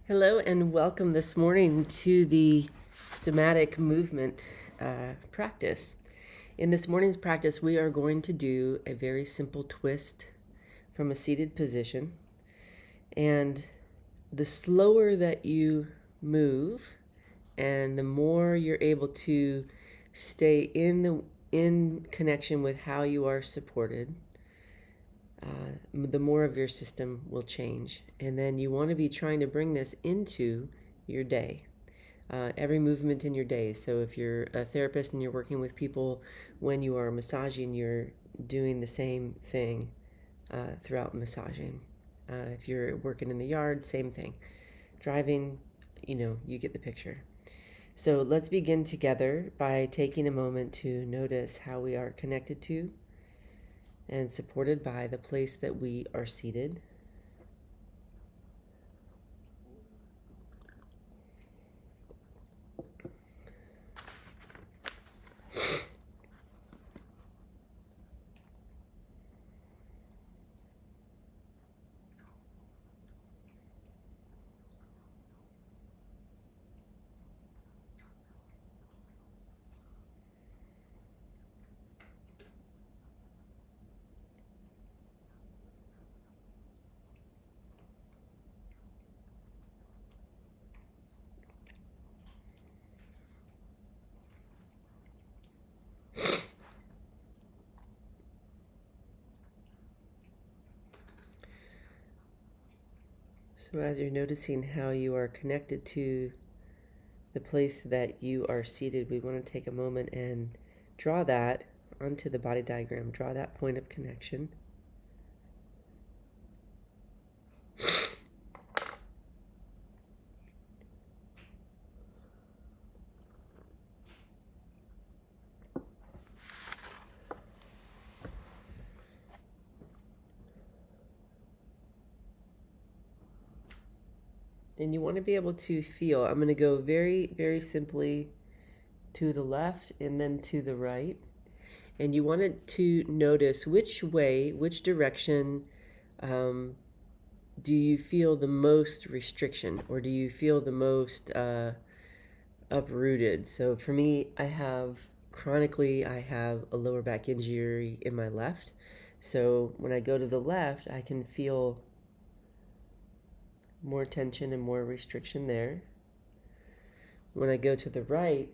Hello and welcome this morning to the somatic movement practice. In this morning's practice, we are going to do a very simple twist from a seated position. And the slower that you move and the more you're able to stay in connection with how you are supported, the more of your system will change. And then you want to be trying to bring this into your day. Every movement in your day. So if you're a therapist and you're working with people, when you are massaging, you're doing the same thing throughout massaging. If you're working in the yard, same thing. Driving, you get the picture. So let's begin together by taking a moment to notice how we are connected to and supported by the place that we are seated. So as you're noticing how you are connected to the place that you are seated, we want to take a moment and draw that onto the body diagram. Draw that point of connection. And you want to be able to feel. I'm going to go very, very simply to the left and then to the right. And you want to notice which way, which direction do you feel the most restriction, or do you feel the most uprooted? So for me, I have a lower back injury in my left. So when I go to the left, I can feel more tension and more restriction there. When I go to the right,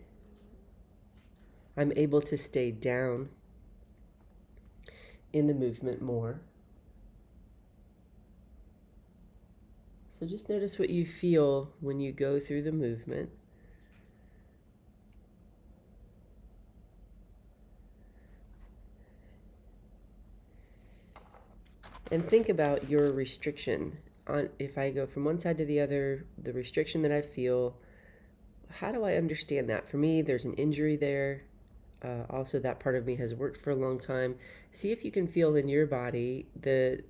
I'm able to stay down in the movement more. So just notice what you feel when you go through the movement. And think about your restriction. If I go from one side to the other, the restriction that I feel, how do I understand that? For me, there's an injury there. Also, that part of me has worked for a long time. See if you can feel in your body the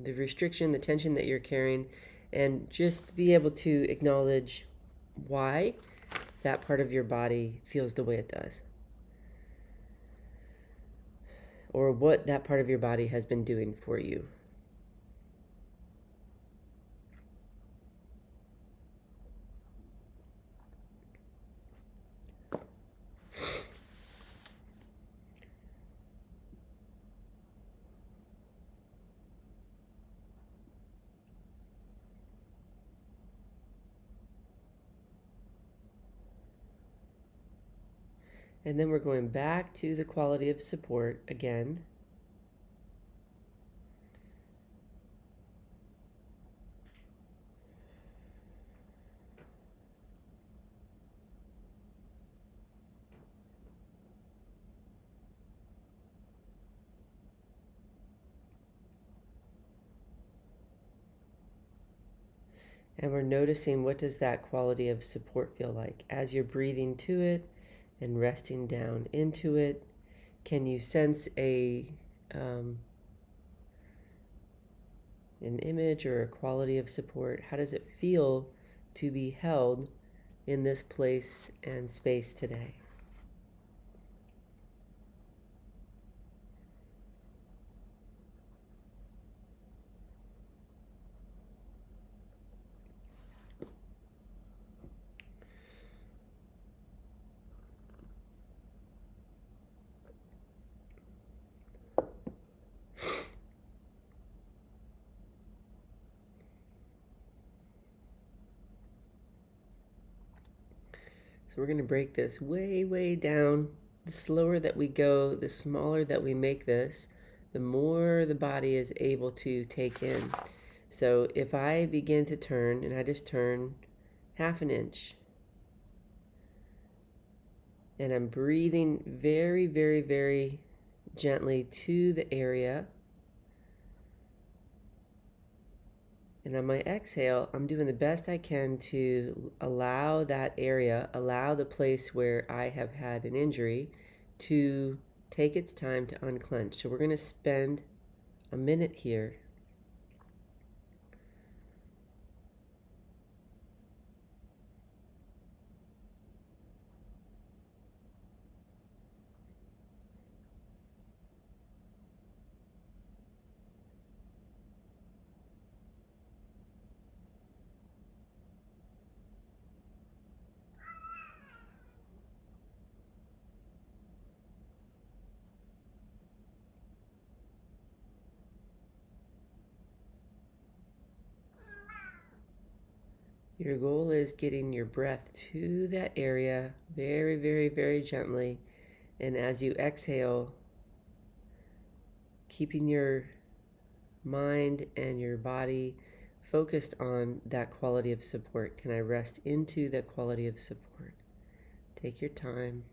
restriction, the tension that you're carrying, and just be able to acknowledge why that part of your body feels the way it does, or what that part of your body has been doing for you. And then we're going back to the quality of support again. And we're noticing, what does that quality of support feel like as you're breathing to it and resting down into it? Can you sense an image or a quality of support? How does it feel to be held in this place and space today? So we're going to break this way, way down. The slower that we go, the smaller that we make this, the more the body is able to take in. So if I begin to turn, and I just turn half an inch, and I'm breathing very, very, very gently to the area, and on my exhale, I'm doing the best I can to allow that area, allow the place where I have had an injury to take its time to unclench. So we're going to spend a minute here. Your goal is getting your breath to that area very, very, very gently. And as you exhale, keeping your mind and your body focused on that quality of support. Can I rest into that quality of support? Take your time.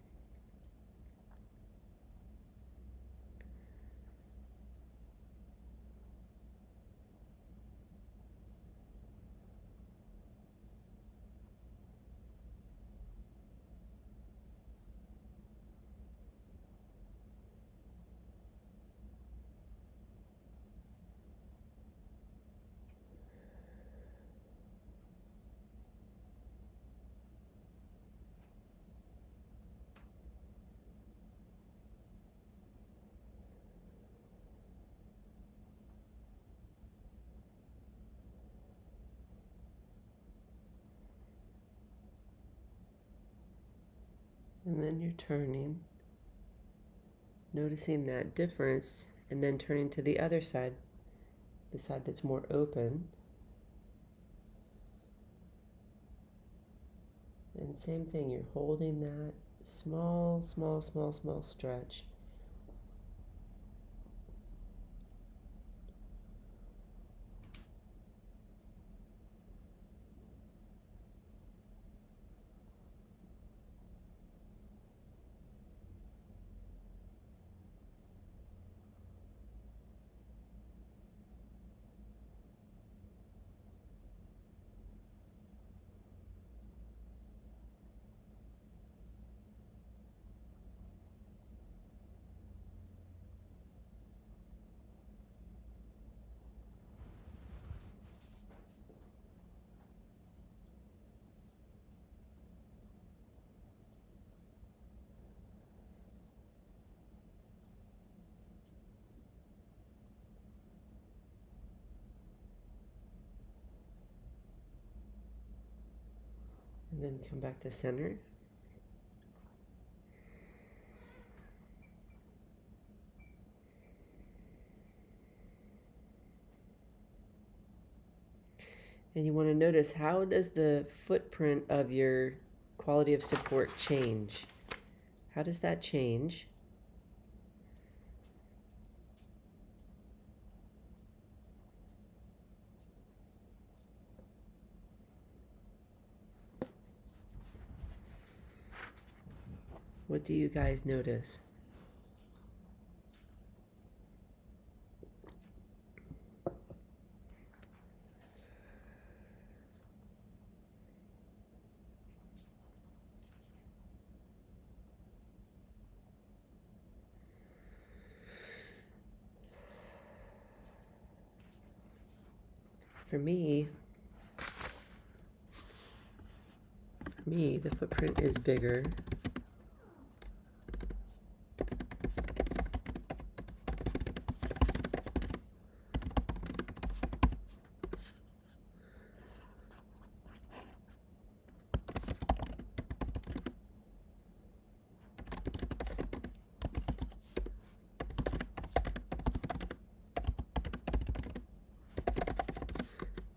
And then you're turning, noticing that difference, and then turning to the other side, the side that's more open. And same thing, you're holding that small, small, small, small stretch. And then come back to center. And you want to notice, how does the footprint of your quality of support change? How does that change? What do you guys notice? For me, the footprint is bigger.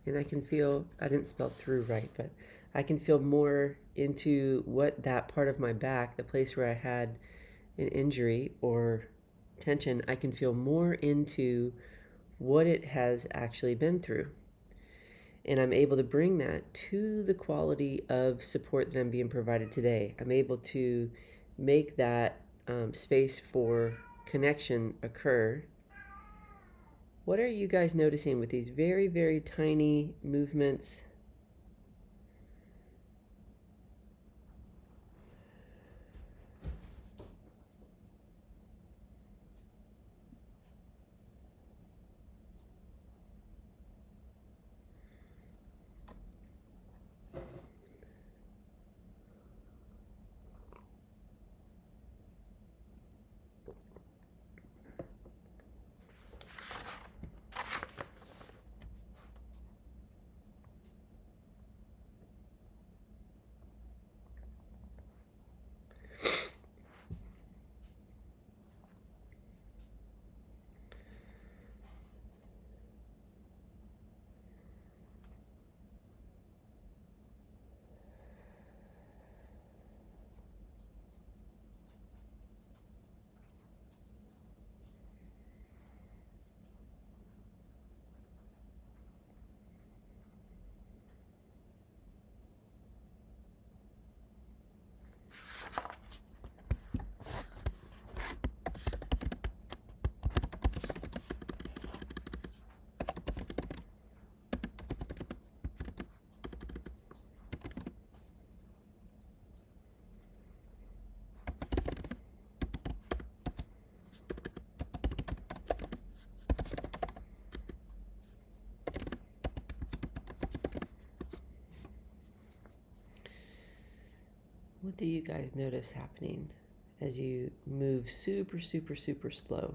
And I can feel, I didn't spell through right, but I can feel more into what that part of my back, the place where I had an injury or tension, I can feel more into what it has actually been through. And I'm able to bring that to the quality of support that I'm being provided today. I'm able to make that space for connection occur. What are you guys noticing with these very, very tiny movements? What do you guys notice happening as you move super, super, super slow?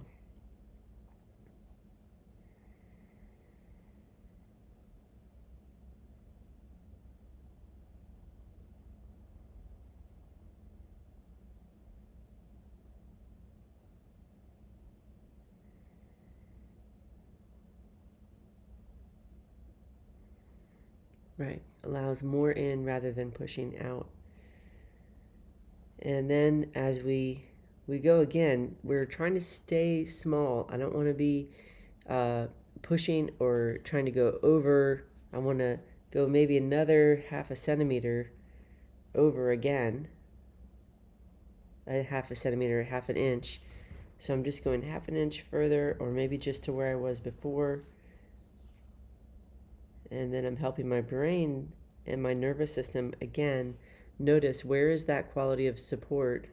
Right. Allows more in rather than pushing out. And then as we go again, we're trying to stay small. I don't want to be pushing or trying to go over. I want to go maybe another half a centimeter over again, a half a centimeter, half an inch. So I'm just going half an inch further, or maybe just to where I was before. And then I'm helping my brain and my nervous system again notice where is that quality of support.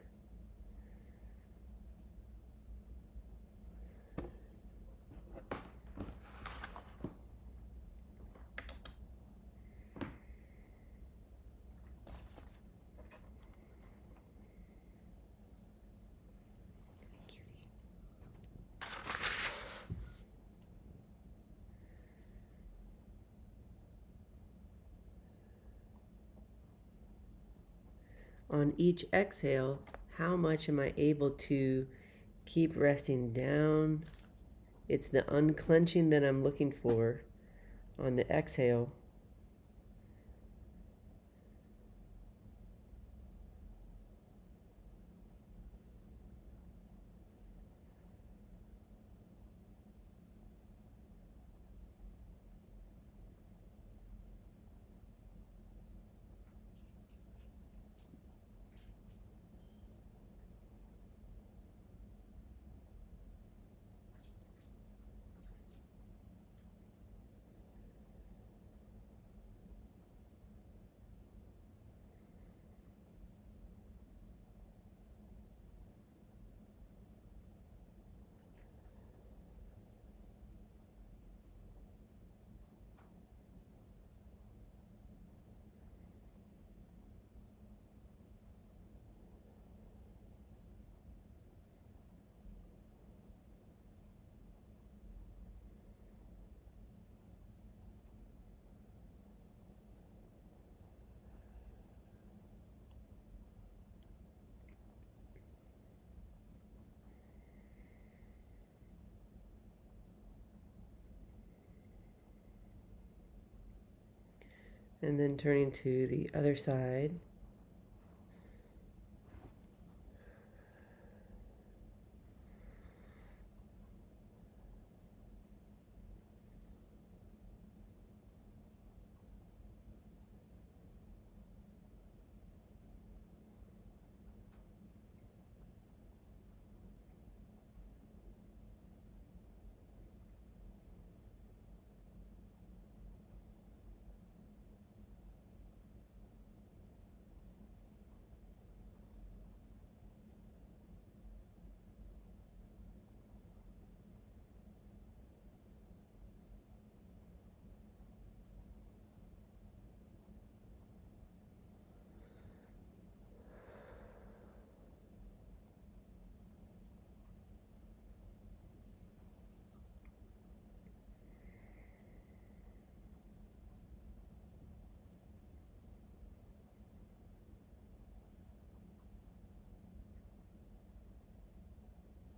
On each exhale, how much am I able to keep resting down? It's the unclenching that I'm looking for on the exhale. And then turning to the other side.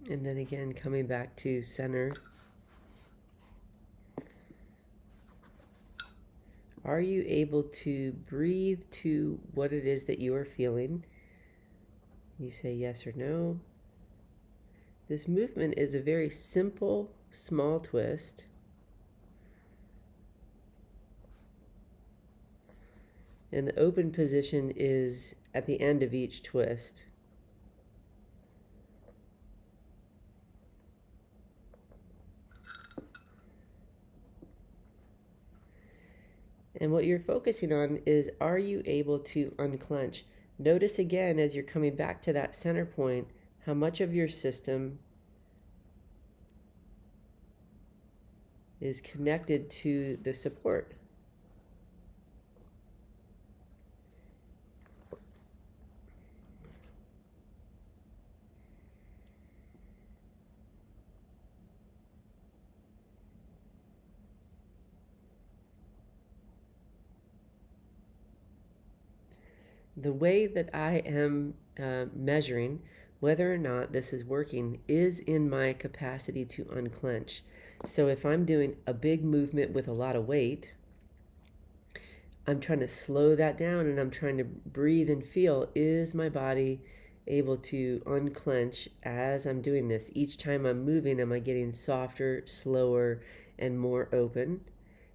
And then again, coming back to center. Are you able to breathe to what it is that you are feeling? You say yes or no. This movement is a very simple, small twist. And the open position is at the end of each twist. And what you're focusing on is, are you able to unclench? Notice again, as you're coming back to that center point, how much of your system is connected to the support. The way that I am measuring whether or not this is working is in my capacity to unclench. So if I'm doing a big movement with a lot of weight, I'm trying to slow that down and I'm trying to breathe and feel, is my body able to unclench as I'm doing this? Each time I'm moving, am I getting softer, slower, and more open?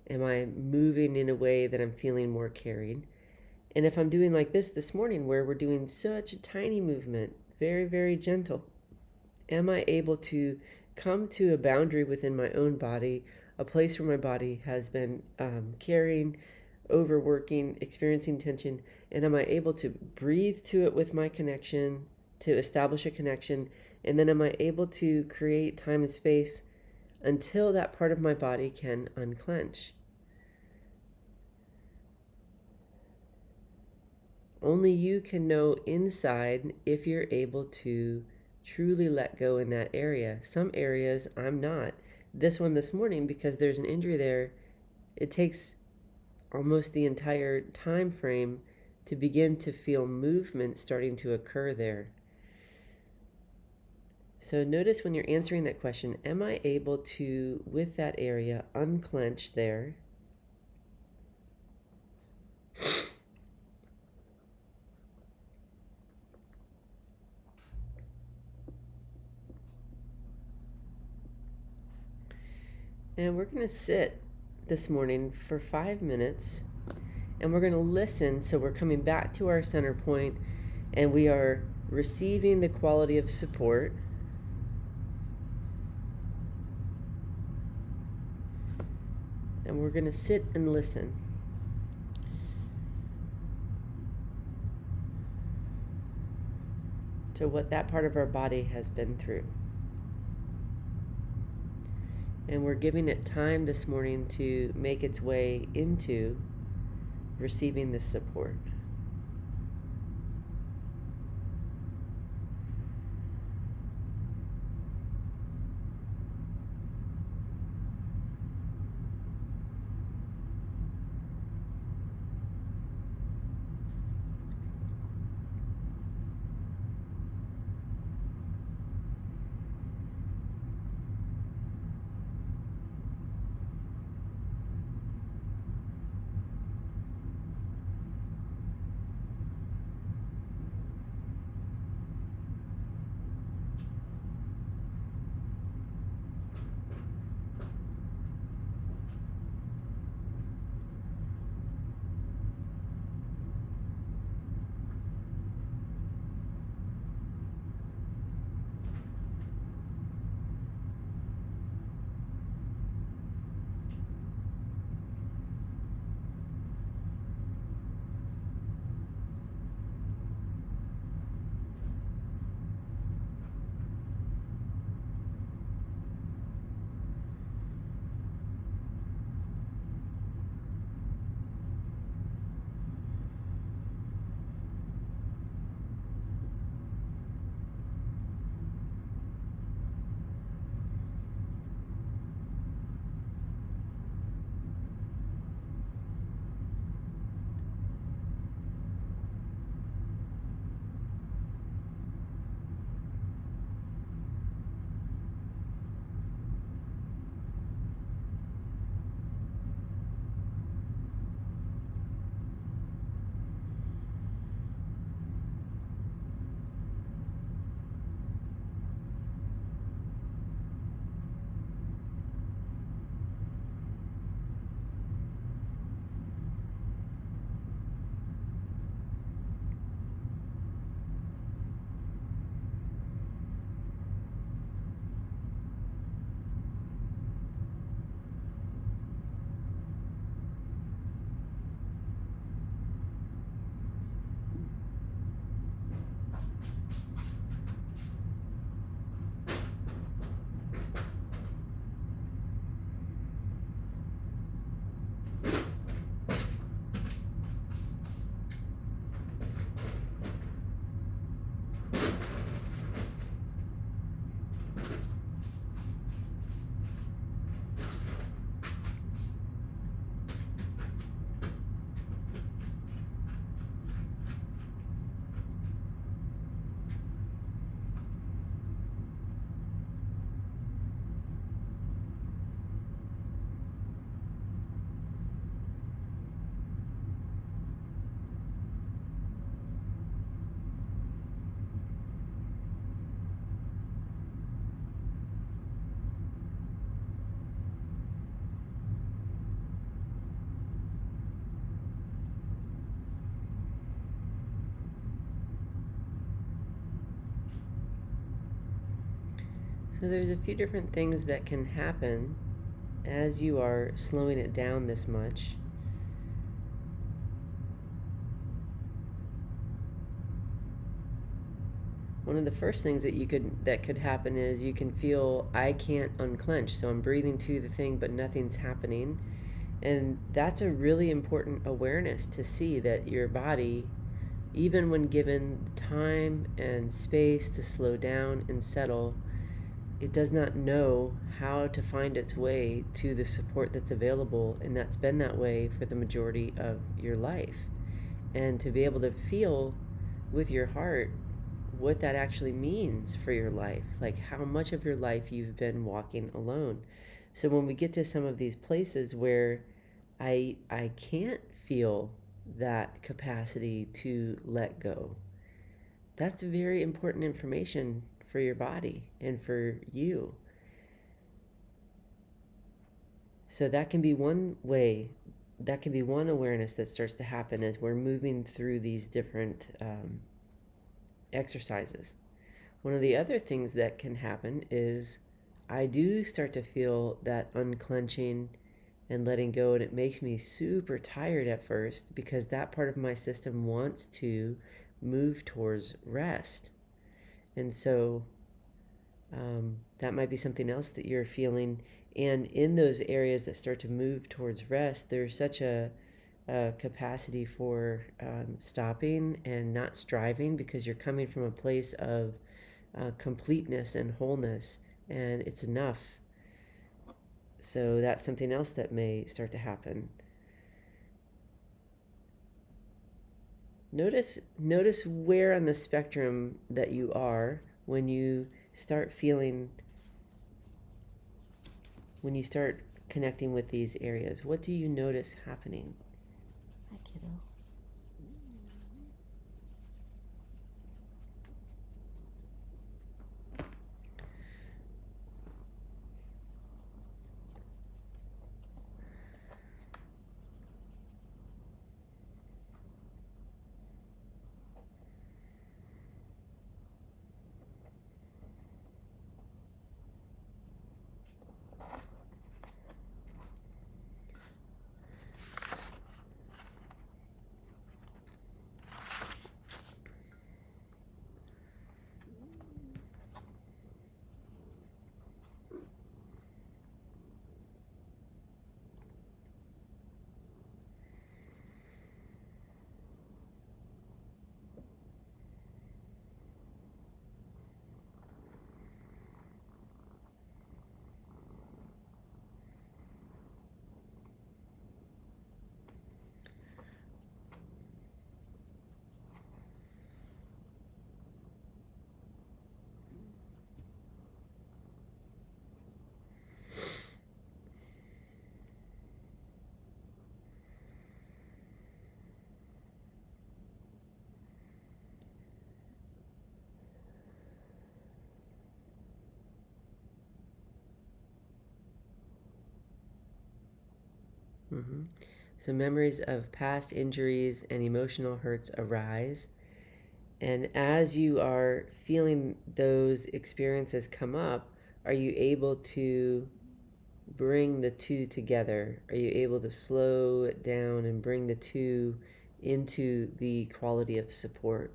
Am I moving in a way that I'm feeling more carried? And if I'm doing like this morning, where we're doing such a tiny movement, very, very gentle, am I able to come to a boundary within my own body, a place where my body has been carrying, overworking, experiencing tension, and am I able to breathe to it with my connection, to establish a connection, and then am I able to create time and space until that part of my body can unclench? Only you can know inside if you're able to truly let go in that area. Some areas I'm not. This one this morning, because there's an injury there, it takes almost the entire time frame to begin to feel movement starting to occur there. So notice when you're answering that question, am I able to, with that area, unclench there? And we're going to sit this morning for 5 minutes and we're going to listen. So we're coming back to our center point and we are receiving the quality of support. And we're going to sit and listen. To what that part of our body has been through. And we're giving it time this morning to make its way into receiving this support. So there's a few different things that can happen as you are slowing it down this much. One of the first things that could happen is you can feel I can't unclench. So I'm breathing to the thing, but nothing's happening. And that's a really important awareness to see that your body, even when given time and space to slow down and settle, it does not know how to find its way to the support that's available, and that's been that way for the majority of your life. And to be able to feel with your heart what that actually means for your life, like how much of your life you've been walking alone. So when we get to some of these places where I can't feel that capacity to let go, that's very important information for your body and for you. So that can be one way, that can be one awareness that starts to happen as we're moving through these different exercises. One of the other things that can happen is I do start to feel that unclenching and letting go, and it makes me super tired at first because that part of my system wants to move towards rest. And so that might be something else that you're feeling. And in those areas that start to move towards rest, there's such a capacity for stopping and not striving because you're coming from a place of completeness and wholeness, and it's enough. So that's something else that may start to happen. Notice where on the spectrum that you are when you start feeling, when you start connecting with these areas. What do you notice happening? Hi, kiddo. Mm-hmm. So memories of past injuries and emotional hurts arise. And as you are feeling those experiences come up, are you able to bring the two together? Are you able to slow it down and bring the two into the quality of support?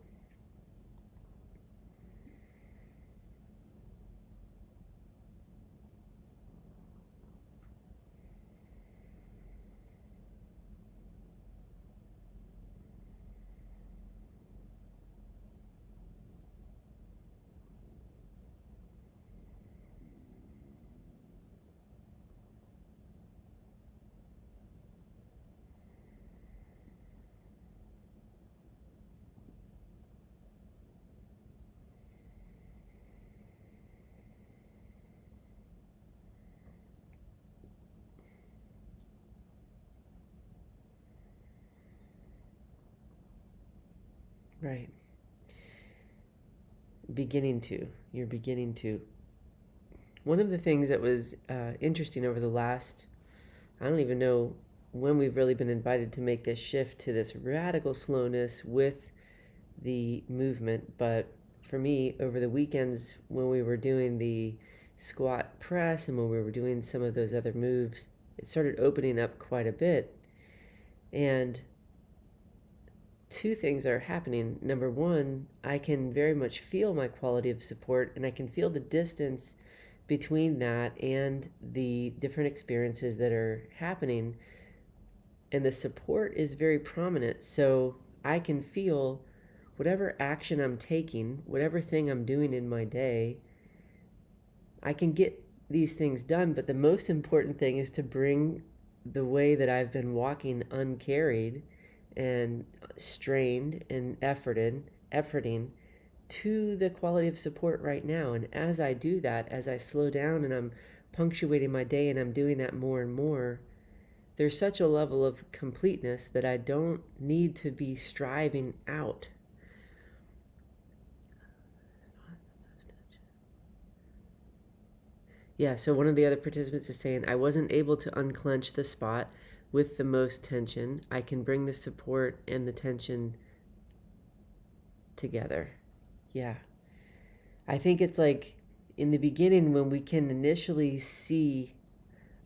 Right. You're beginning to. One of the things that was interesting over the last, I don't even know when we've really been invited to make this shift to this radical slowness with the movement, but for me, over the weekends when we were doing the squat press and when we were doing some of those other moves, it started opening up quite a bit. And two things are happening. Number one, I can very much feel my quality of support, and I can feel the distance between that and the different experiences that are happening. And the support is very prominent. So I can feel whatever action I'm taking, whatever thing I'm doing in my day, I can get these things done. But the most important thing is to bring the way that I've been walking uncarried and strained and efforting to the quality of support right now. And as I do that, as I slow down and I'm punctuating my day and I'm doing that more and more, there's such a level of completeness that I don't need to be striving out. Yeah, so one of the other participants is saying, I wasn't able to unclench the spot with the most tension. I can bring the support and the tension together. Yeah. I think it's like in the beginning when we can initially see,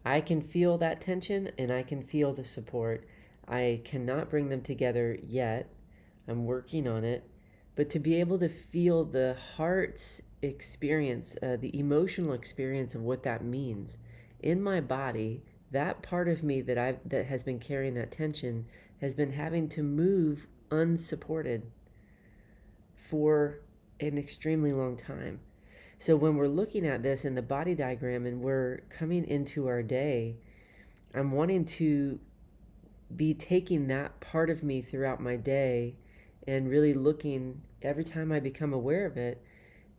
I can feel that tension and I can feel the support. I cannot bring them together yet. I'm working on it. But to be able to feel the heart's experience, the emotional experience of what that means in my body, that part of me that has been carrying that tension has been having to move unsupported for an extremely long time. So when we're looking at this in the body diagram and we're coming into our day, I'm wanting to be taking that part of me throughout my day and really looking every time I become aware of it.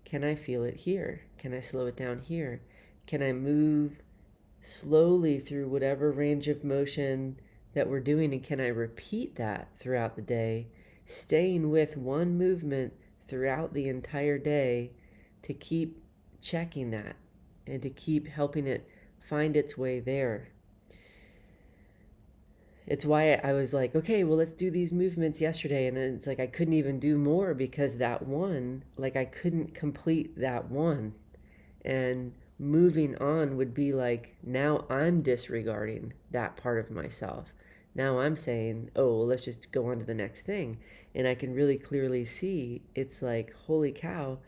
Can I feel it here? Can I slow it down here? Can I move slowly through whatever range of motion that we're doing? And can I repeat that throughout the day, staying with one movement throughout the entire day to keep checking that and to keep helping it find its way there? It's why I was like, okay, well, let's do these movements yesterday. And then it's like I couldn't even do more because that one, like I couldn't complete that one. And moving on would be like, now I'm disregarding that part of myself. Now I'm saying, oh, well, let's just go on to the next thing. And I can really clearly see it's like, holy cow,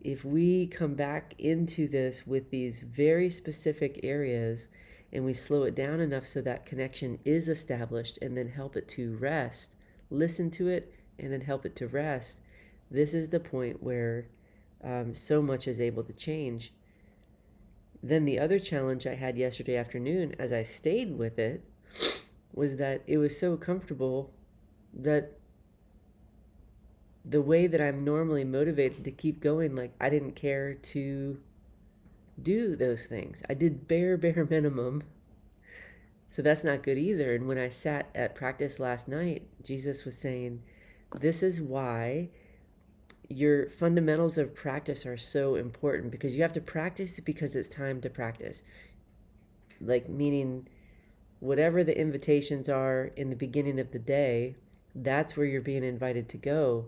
if we come back into this with these very specific areas and we slow it down enough so that connection is established and then help it to rest, listen to it and then help it to rest, this is the point where so much is able to change. Then the other challenge I had yesterday afternoon as I stayed with it was that it was so comfortable that the way that I'm normally motivated to keep going, like I didn't care to do those things. I did bare minimum. So that's not good either. And when I sat at practice last night, Jesus was saying, this is why your fundamentals of practice are so important, because you have to practice because it's time to practice. Like, meaning whatever the invitations are in the beginning of the day, that's where you're being invited to go.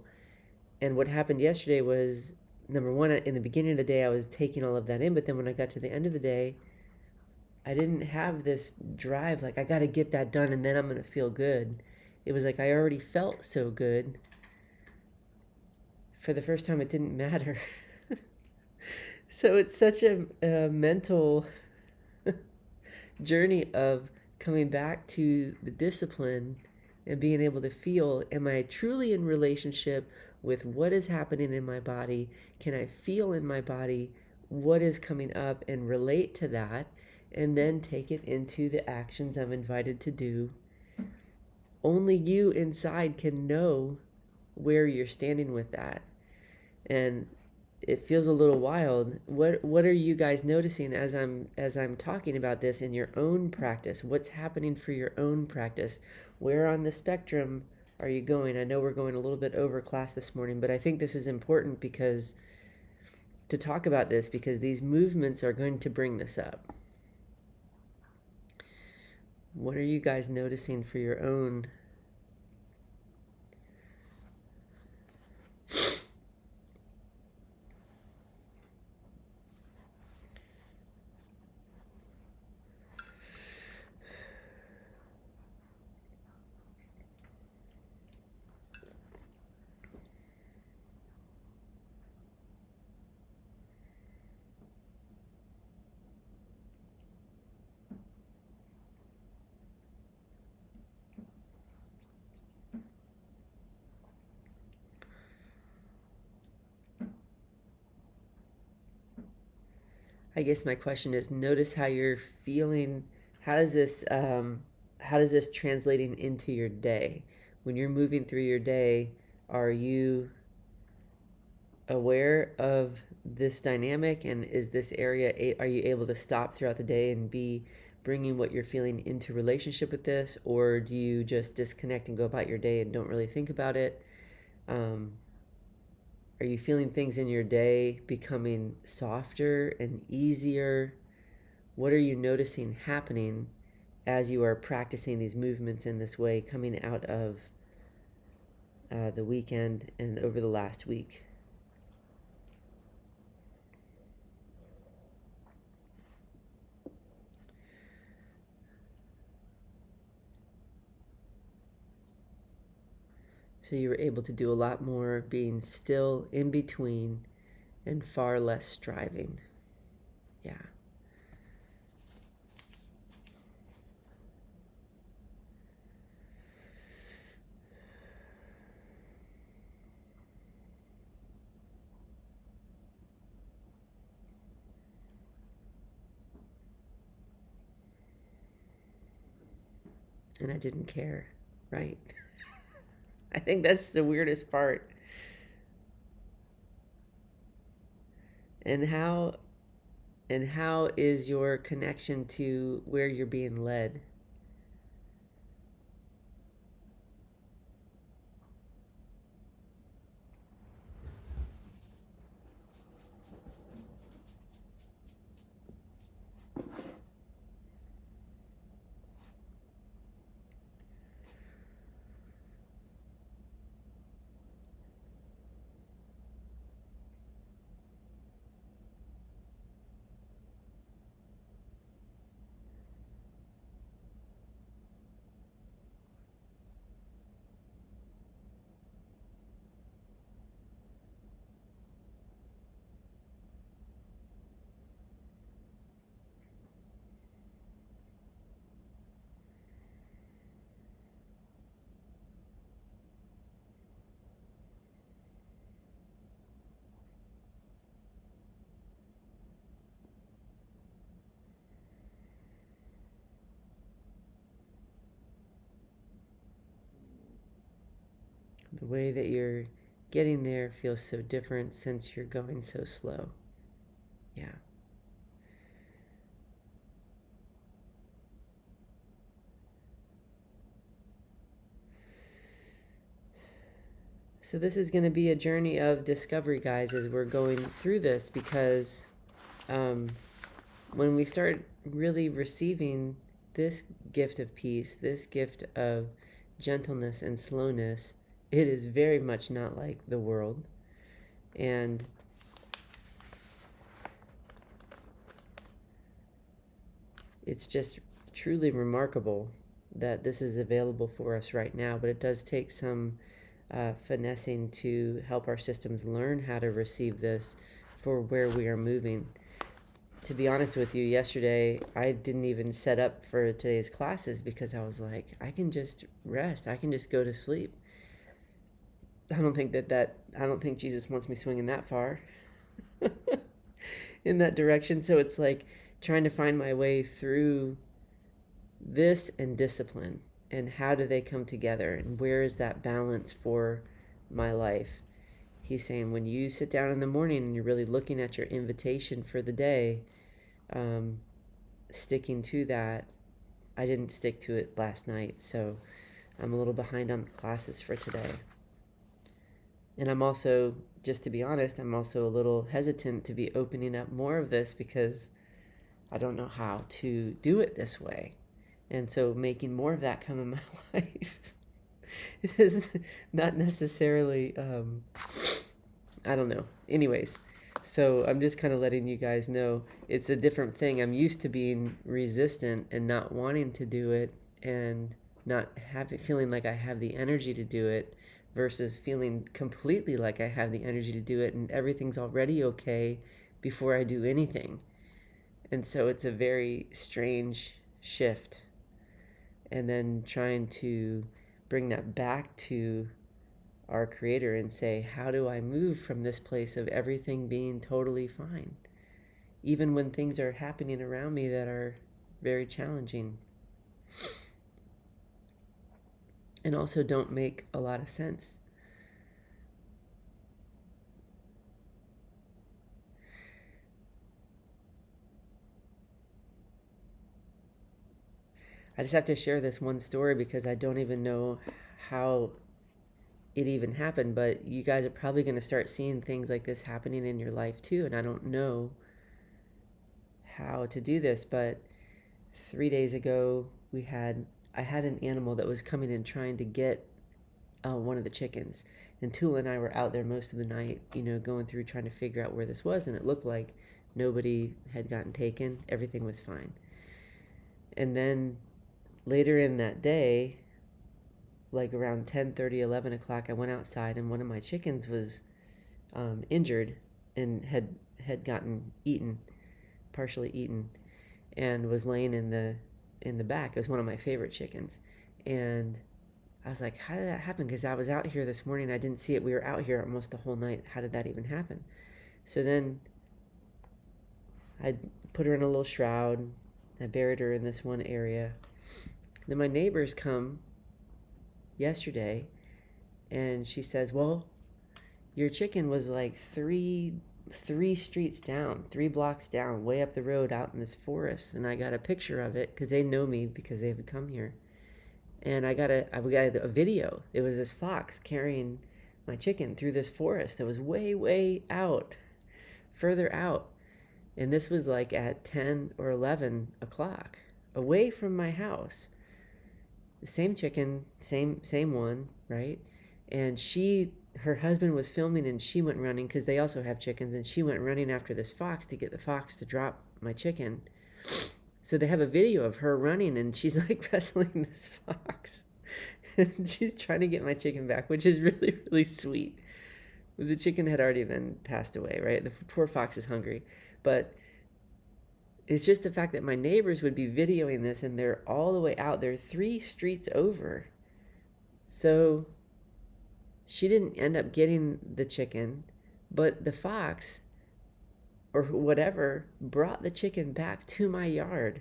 And what happened yesterday was, number one, in the beginning of the day, I was taking all of that in. But then when I got to the end of the day, I didn't have this drive, like, I got to get that done and then I'm going to feel good. It was like I already felt so good. For the first time, it didn't matter. So it's such a mental journey of coming back to the discipline and being able to feel, am I truly in relationship with what is happening in my body? Can I feel in my body what is coming up and relate to that, and then take it into the actions I'm invited to do? Only you inside can know where you're standing with that. And it feels a little wild. What are you guys noticing as I'm talking about this in your own practice? What's happening for your own practice? Where on the spectrum are you going? I know we're going a little bit over class this morning, but I think this is important because to talk about this, because these movements are going to bring this up. What are you guys noticing for your own? I guess my question is, notice how you're feeling. How does this translating into your day? When you're moving through your day, are you aware of this dynamic, and is this area, are you able to stop throughout the day and be bringing what you're feeling into relationship with this, or do you just disconnect and go about your day and don't really think about it? um, are you feeling things in your day becoming softer and easier? What are you noticing happening as you are practicing these movements in this way, coming out of the weekend and over the last week? So you were able to do a lot more being still in between and far less striving. Yeah. And I didn't care, right? I think that's the weirdest part. And how is your connection to where you're being led? The way that you're getting there feels so different since you're going so slow. Yeah. So this is going to be a journey of discovery, guys, as we're going through this, because um, when we start really receiving this gift of peace, this gift of gentleness and slowness, it is very much not like the world. And it's just truly remarkable that this is available for us right now, but it does take some finessing to help our systems learn how to receive this for where we are moving. To be honest with you, yesterday I didn't even set up for today's classes because I was like, I can just rest. I can just go to sleep. I don't think Jesus wants me swinging that far in that direction. So it's like trying to find my way through this and discipline, and how do they come together, and where is that balance for my life. He's saying when you sit down in the morning and you're really looking at your invitation for the day, um, sticking to that. I didn't stick to it last night, so I'm a little behind on the classes for today. And I'm also, just to be honest, I'm also a little hesitant to be opening up more of this because I don't know how to do it this way. And so making more of that come in my life is not necessarily, I don't know. Anyways, so I'm just kind of letting you guys know it's a different thing. I'm used to being resistant and not wanting to do it and not feeling like I have the energy to do it versus feeling completely like I have the energy to do it and everything's already okay before I do anything. And so it's a very strange shift. And then trying to bring that back to our creator and say, how do I move from this place of everything being totally fine even when things are happening around me that are very challenging and also don't make a lot of sense. I just have to share this one story because I don't even know how it even happened, but you guys are probably going to start seeing things like this happening in your life too, and I don't know how to do this, but 3 days ago I had an animal that was coming in trying to get one of the chickens, and Tula and I were out there most of the night, going through trying to figure out where this was, and it looked like nobody had gotten taken. Everything was fine. And then later in that day, like around 10:30, 11 o'clock, I went outside, and one of my chickens was injured and had gotten eaten, partially eaten, and was laying in the back. It was one of my favorite chickens, and I was like, how did that happen? Because I was out here this morning, I didn't see it. We were out here almost the whole night. How did that even happen? So then I put her in a little shroud. I buried her in this one area. Then my neighbors come yesterday, and she says, well, your chicken was like three streets down, 3 blocks down, way up the road out in this forest. And I got a picture of it because they know me because they would come here. And we got a video. It was this fox carrying my chicken through this forest that was way, way out, further out. And this was like at 10 or 11 o'clock, away from my house. The same chicken, same one, right? And her husband was filming, and she went running because they also have chickens, and she went running after this fox to get the fox to drop my chicken. So they have a video of her running, and she's like wrestling this fox. And she's trying to get my chicken back, which is really, really sweet. The chicken had already been passed away, right? The poor fox is hungry. But it's just the fact that my neighbors would be videoing this, and they're all the way out. They're 3 streets over. So she didn't end up getting the chicken, but the fox or whatever brought the chicken back to my yard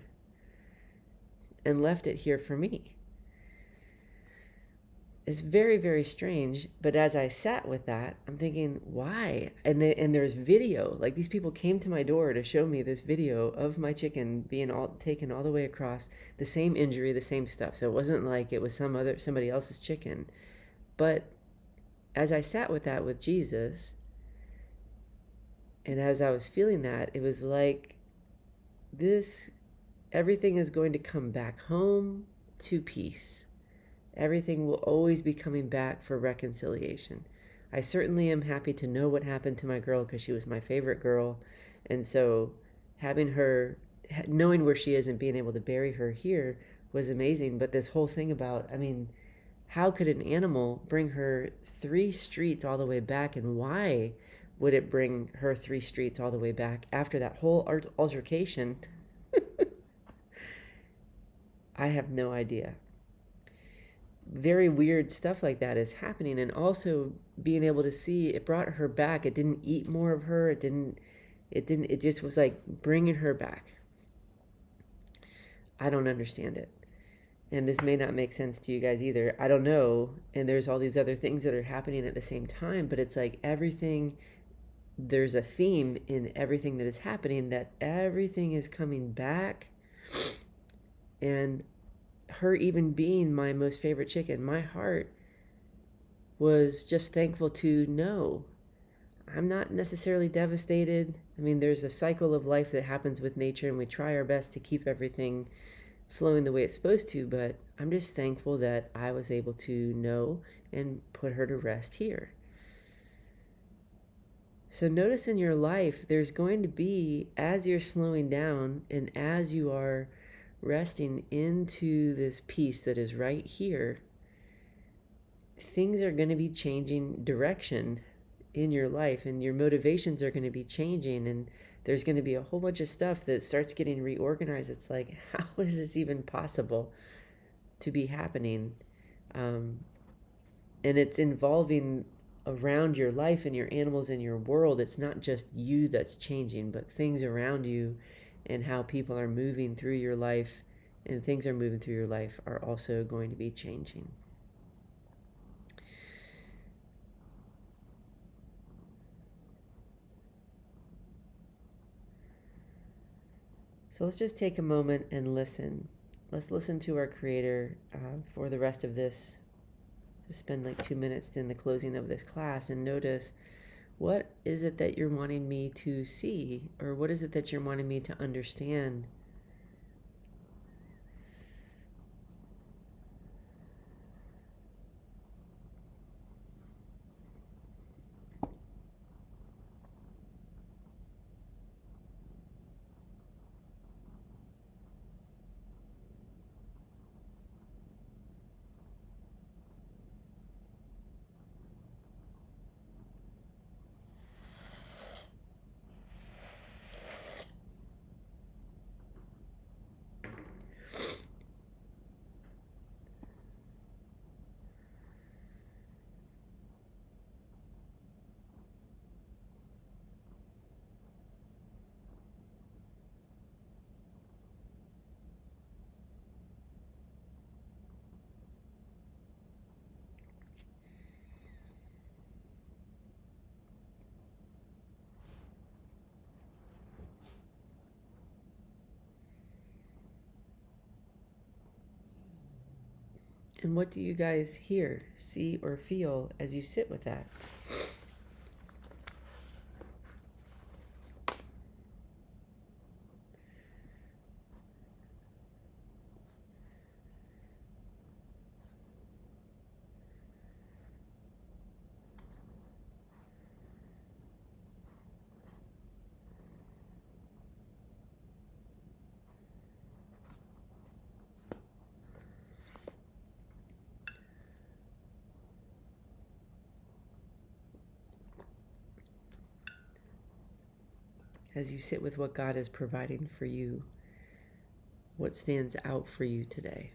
and left it here for me. It's very, very strange, but as I sat with that, I'm thinking, why? And there's video. Like, these people came to my door to show me this video of my chicken being taken all the way across, the same injury, the same stuff. So it wasn't like it was somebody else's chicken. But as I sat with that with Jesus, and as I was feeling that, it was like everything is going to come back home to peace. Everything will always be coming back for reconciliation. I certainly am happy to know what happened to my girl because she was my favorite girl. And so knowing where she is and being able to bury her here was amazing. But this whole thing about, how could an animal bring her 3 streets all the way back, and why would it bring her 3 streets all the way back after that whole altercation? I have no idea. Very weird stuff like that is happening, and also being able to see it brought her back. It didn't eat more of her. It just was like bringing her back. I don't understand it. And this may not make sense to you guys either. I don't know. And there's all these other things that are happening at the same time, but it's like there's a theme in everything that is happening, that everything is coming back. And her even being my most favorite chicken, my heart was just thankful to know I'm not necessarily devastated. There's a cycle of life that happens with nature, and we try our best to keep everything flowing the way it's supposed to, but I'm just thankful that I was able to know and put her to rest here. So notice in your life, there's going to be, as you're slowing down and as you are resting into this peace that is right here, things are going to be changing direction in your life, and your motivations are going to be changing, and there's going to be a whole bunch of stuff that starts getting reorganized. It's like, how is this even possible to be happening? And it's involving around your life and your animals and your world, it's not just you that's changing, but things around you and how people are moving through your life and things are moving through your life are also going to be changing. So let's just take a moment and listen. Let's listen to our Creator for the rest of this. Just spend like 2 minutes in the closing of this class and notice, what is it that you're wanting me to see? Or what is it that you're wanting me to understand? And what do you guys hear, see, or feel as you sit with that? As you sit with what God is providing for you, what stands out for you today?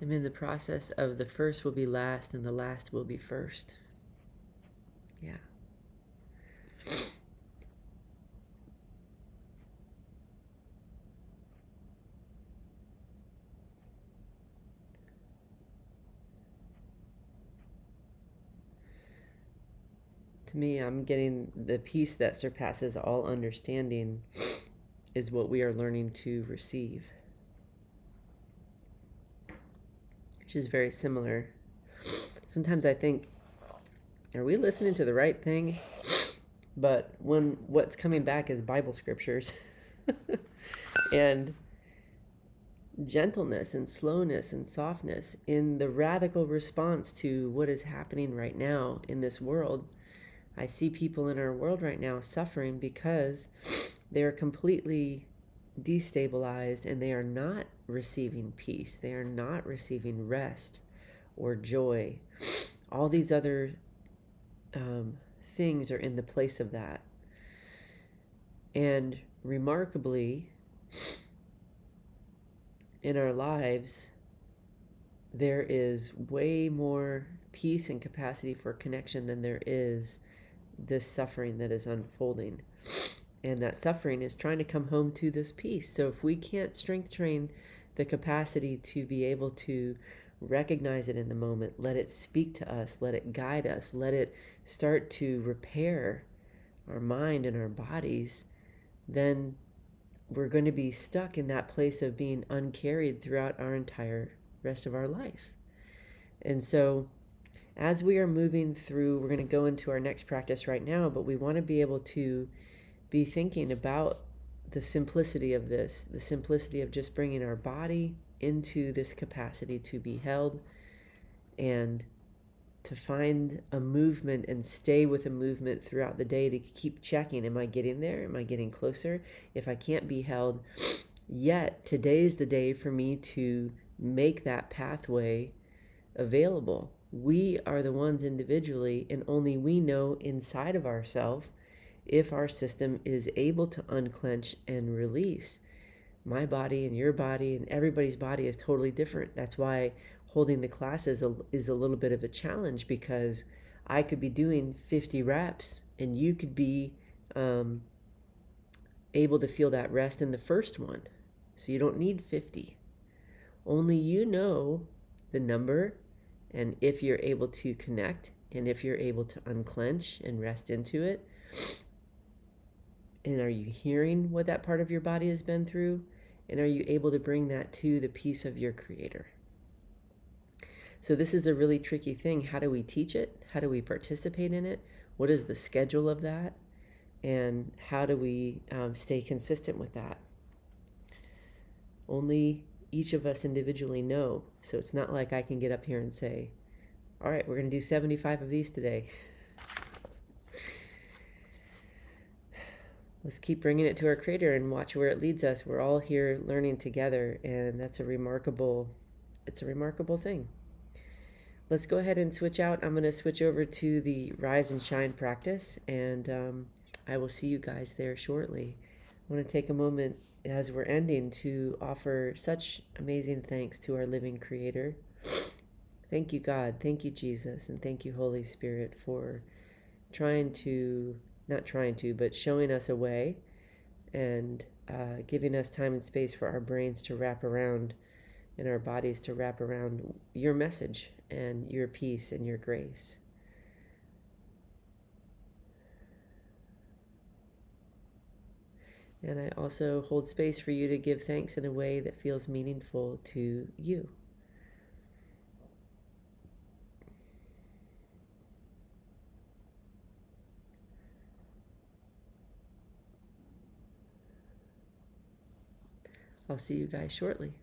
I'm in the process of the first will be last and the last will be first. Yeah. To me, I'm getting the peace that surpasses all understanding is what we are learning to receive, which is very similar. Sometimes I think, are we listening to the right thing? But when what's coming back is Bible scriptures. And gentleness and slowness and softness in the radical response to what is happening right now in this world. I see people in our world right now suffering because they are completely destabilized and they are not receiving peace. They are not receiving rest or joy. All these other things are in the place of that. And remarkably, in our lives, there is way more peace and capacity for connection than there is this suffering that is unfolding. And that suffering is trying to come home to this peace. So if we can't strength train the capacity to be able to recognize it in the moment, let it speak to us, let it guide us, let it start to repair our mind and our bodies, then we're going to be stuck in that place of being uncarried throughout our entire rest of our life. And so as we are moving through, we're going to go into our next practice right now, but we want to be able to be thinking about the simplicity of this, the simplicity of just bringing our body into this capacity to be held and to find a movement and stay with a movement throughout the day to keep checking. Am I getting there? Am I getting closer? If I can't be held yet, today's the day for me to make that pathway available. We are the ones individually, and only we know inside of ourselves if our system is able to unclench and release. My body and your body and everybody's body is totally different. That's why holding the class is a little bit of a challenge, because I could be doing 50 reps and you could be able to feel that rest in the first one. So you don't need 50. Only you know the number, and if you're able to connect and if you're able to unclench and rest into it. And are you hearing what that part of your body has been through? And are you able to bring that to the peace of your Creator? So this is a really tricky thing. How do we teach it? How do we participate in it? What is the schedule of that? And how do we stay consistent with that? Only each of us individually know. So it's not like I can get up here and say, all right, we're going to do 75 of these today. Let's keep bringing it to our Creator and watch where it leads us. We're all here learning together, and it's a remarkable thing. Let's go ahead and switch out. I'm going to switch over to the Rise and Shine practice, and I will see you guys there shortly. I want to take a moment as we're ending to offer such amazing thanks to our living Creator. Thank you, God. Thank you, Jesus. And thank you, Holy Spirit, for but showing us a way and giving us time and space for our brains to wrap around and our bodies to wrap around your message and your peace and your grace. And I also hold space for you to give thanks in a way that feels meaningful to you. I'll see you guys shortly.